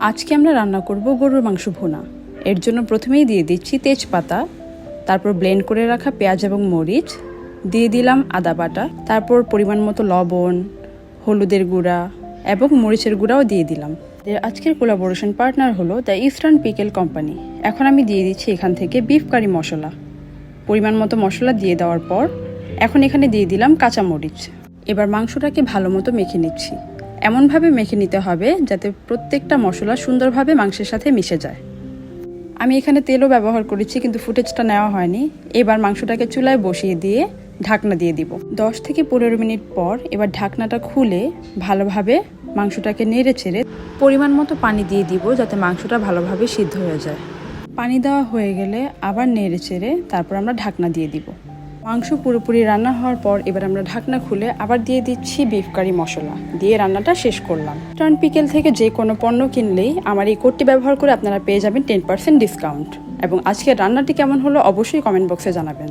আজকে আমরা রান্না করব গরুর মাংস ভুনা। এর জন্য প্রথমেই দিয়ে দিচ্ছি তেজপাতা, তারপর ব্লেন্ড করে রাখা পেঁয়াজ এবং মরিচ, দিয়ে দিলাম আদা বাটা, তারপর পরিমাণ মতো লবণ, হলুদের গুঁড়া এবং মরিচের গুঁড়াও দিয়ে দিলাম। আজকের কোলাবোরেশন পার্টনার হলো দ্য ইস্টার্ন পিকেল কোম্পানি। এখন আমি দিয়ে দিচ্ছি এখান থেকে বিফ কারি মশলা। পরিমাণ মতো মশলা দিয়ে দেওয়ার পর এখন এখানে দিয়ে দিলাম কাঁচামরিচ। এবার মাংসটাকে ভালো মতো মেখে নিচ্ছি। এমনভাবে মেখে নিতে হবে যাতে প্রত্যেকটা মশলা সুন্দরভাবে মাংসের সাথে মিশে যায়। আমি এখানে তেলও ব্যবহার করেছি, কিন্তু ফুটেজটা নেওয়া হয়নি। এবার মাংসটাকে চুলায় বসিয়ে দিয়ে ঢাকনা দিয়ে দিব। 10 থেকে 15 মিনিট পর এবার ঢাকনাটা খুলে ভালোভাবে মাংসটাকে নেড়ে চেড়ে পরিমাণ মতো পানি দিয়ে দিব, যাতে মাংসটা ভালোভাবে সিদ্ধ হয়ে যায়। পানি দেওয়া হয়ে গেলে আবার নেড়ে চেড়ে তারপর আমরা ঢাকনা দিয়ে দিব। মাংস পুরোপুরি রান্না হওয়ার পর এবার আমরা ঢাকনা খুলে আবার দিয়ে দিচ্ছি বিফ কারি মশলা, দিয়ে রান্নাটা শেষ করলাম। ইস্টার্ন পিকেল থেকে যে কোনো পণ্য কিনলেই আমার এই কোডটি ব্যবহার করে আপনারা পেয়ে যাবেন 10% ডিসকাউন্ট। এবং আজকের রান্নাটি কেমন হলো অবশ্যই কমেন্ট বক্সে জানাবেন।